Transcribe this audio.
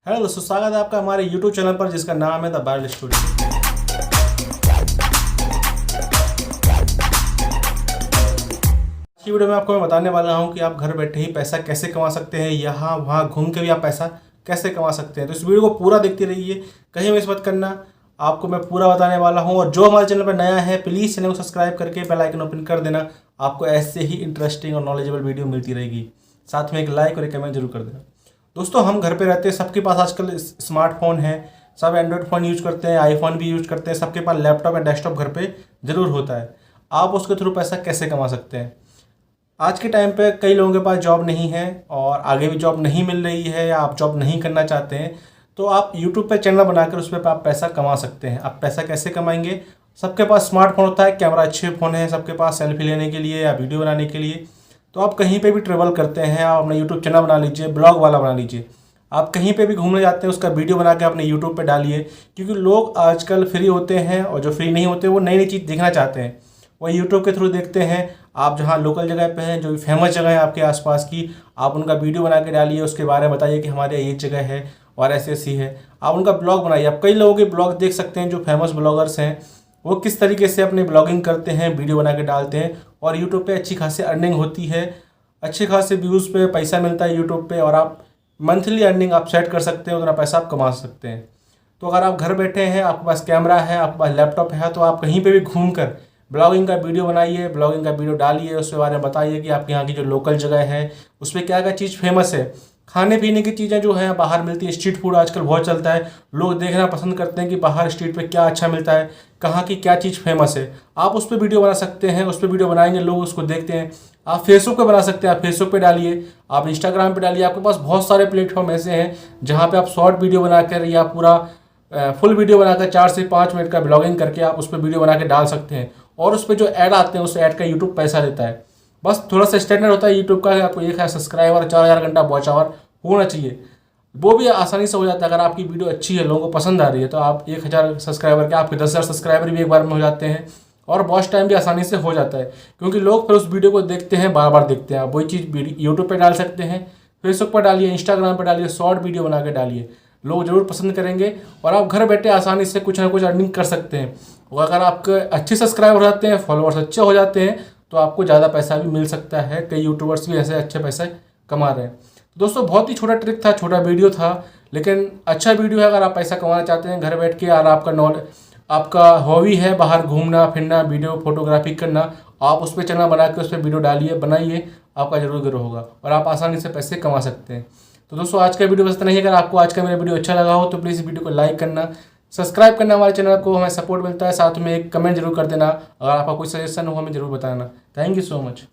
Hello दोस्तों, स्वागत है आपका हमारे YouTube चैनल पर जिसका नाम है द बाइल स्टूडियो। इस वीडियो में आपको मैं बताने वाला हूं कि आप घर बैठे ही पैसा कैसे कमा सकते हैं, यहाँ वहाँ घूम के भी आप पैसा कैसे कमा सकते हैं। तो इस वीडियो को पूरा देखते रहिए, कहीं मिस मत करना। आपको मैं पूरा बताने वाला हूँ। और जो हमारे चैनल पर नया है प्लीज़ चैनल को सब्सक्राइब करके बेल आइकन ओपन कर देना। आपको ऐसे ही इंटरेस्टिंग और नॉलेजेबल वीडियो मिलती रहेगी। साथ में एक लाइक और एक कमेंट जरूर कर देना। दोस्तों, हम घर पे रहते हैं, सबके पास आजकल स्मार्टफोन है, सब एंड्रॉयड फ़ोन यूज़ करते हैं, आईफोन भी यूज़ करते हैं, सबके पास लैपटॉप या डेस्कटॉप घर पे ज़रूर होता है। आप उसके थ्रू पैसा कैसे कमा सकते हैं? आज के टाइम पे कई लोगों के पास जॉब नहीं है और आगे भी जॉब नहीं मिल रही है या आप जॉब नहीं करना चाहते हैं, तो आप यूट्यूब पे चैनल बनाकर उस पर आप पैसा कमा सकते हैं। आप पैसा कैसे कमाएंगे? सबके पास स्मार्टफोन होता है, कैमरा अच्छे फ़ोन है सबके पास सेल्फी लेने के लिए या वीडियो बनाने के लिए। तो आप कहीं पे भी ट्रेवल करते हैं, आप अपना यूट्यूब चैनल बना लीजिए, ब्लॉग वाला बना लीजिए। आप कहीं पे भी घूमने जाते हैं उसका वीडियो बना के अपने यूट्यूब पे डालिए, क्योंकि लोग आजकल फ्री होते हैं और जो फ्री नहीं होते वो नई नई चीज़ देखना चाहते हैं, वो यूट्यूब के थ्रू देखते हैं। आप जहाँ लोकल जगह पे हैं, जो भी फेमस जगह है आपके आसपास की, आप उनका वीडियो बना के डालिए, उसके बारे में बताइए कि हमारे ये जगह है और ऐसी ऐसी है। आप उनका ब्लॉग बनाइए। आप कई लोगों के ब्लॉग देख सकते हैं, जो फेमस ब्लॉगर्स हैं वो किस तरीके से अपनी ब्लॉगिंग करते हैं, वीडियो बना के डालते हैं और यूट्यूब पे अच्छी खासी अर्निंग होती है, अच्छे खासे व्यूज़ पे पैसा मिलता है यूट्यूब पे। और आप मंथली अर्निंग आप सेट कर सकते हैं, उतना पैसा आप कमा सकते हैं। तो अगर आप घर बैठे हैं, आपके पास कैमरा है, आपके पास लैपटॉप है, तो आप कहीं पे भी घूमकर ब्लॉगिंग का वीडियो बनाइए, ब्लॉगिंग का वीडियो डालिए, उसके बारे में बताइए कि आपके यहाँ की जो लोकल जगह है उस पर क्या क्या चीज़ फेमस है। खाने पीने की चीज़ें जो हैं बाहर मिलती है, स्ट्रीट फूड आजकल बहुत चलता है, लोग देखना पसंद करते हैं कि बाहर स्ट्रीट पे क्या अच्छा मिलता है, कहाँ की क्या चीज़ फेमस है। आप उस पर वीडियो बना सकते हैं, उस पर वीडियो बनाएंगे, लोग उसको देखते हैं। आप फेसबुक पे बना सकते हैं, आप फेसबुक पे डालिए, आप इंस्टाग्राम पे डालिए। आपके पास बहुत सारे प्लेटफॉर्म ऐसे हैं जहाँ पे आप शॉर्ट वीडियो बनाकर या पूरा फुल वीडियो बनाकर 4 से 5 मिनट का ब्लॉगिंग करके आप उस पर वीडियो बना के डाल सकते हैं। और उस पर जो ऐड आते हैं उस ऐड का यूट्यूब पैसा देता है। बस थोड़ा सा स्टैंडर्ड होता है यूट्यूब का, आपको 1000 सब्सक्राइबर, 4000 घंटा वॉच आवर होना चाहिए। वो भी आसानी से हो जाता है। अगर आपकी वीडियो अच्छी है, लोगों को पसंद आ रही है, तो आप 1000 सब्सक्राइबर के आपके 10,000 सब्सक्राइबर भी एक बार में हो जाते हैं और वॉच टाइम भी आसानी से हो जाता है, क्योंकि लोग फिर उस वीडियो को देखते हैं, बार बार देखते हैं। आप वही चीज़ यूट्यूब पर डाल सकते हैं, फेसबुक पर डालिए, इंस्टाग्राम पर डालिए, शॉर्ट वीडियो बना के डालिए, लोग ज़रूर पसंद करेंगे और आप घर बैठे आसानी से कुछ ना कुछ अर्निंग कर सकते हैं। और अगर आपके अच्छे सब्सक्राइबर हो जाते हैं, फॉलोअर्स अच्छे हो जाते हैं, तो आपको ज़्यादा पैसा भी मिल सकता है। कई यूट्यूबर्स भी ऐसे अच्छे पैसे कमा रहे हैं। दोस्तों, बहुत ही छोटा ट्रिक था, छोटा वीडियो था, लेकिन अच्छा वीडियो है। अगर आप पैसा कमाना चाहते हैं घर बैठ के और आपका हॉबी है बाहर घूमना फिरना, वीडियो फोटोग्राफी करना, आप उस पर चैनल बना के उस पर वीडियो डालिए, बनाइए, आपका जरूर ग्रो होगा और आप आसानी से पैसे कमा सकते हैं। तो दोस्तों, आज का वीडियो बस इतना ही। अगर आपको आज का मेरा वीडियो अच्छा लगा हो तो प्लीज़ वीडियो को लाइक करना, सब्सक्राइब करना, हमारे चैनल को, हमें सपोर्ट मिलता है। साथ में एक कमेंट जरूर कर देना। अगर आपका कोई सजेशन हो हमें जरूर बताना। Thank you so much.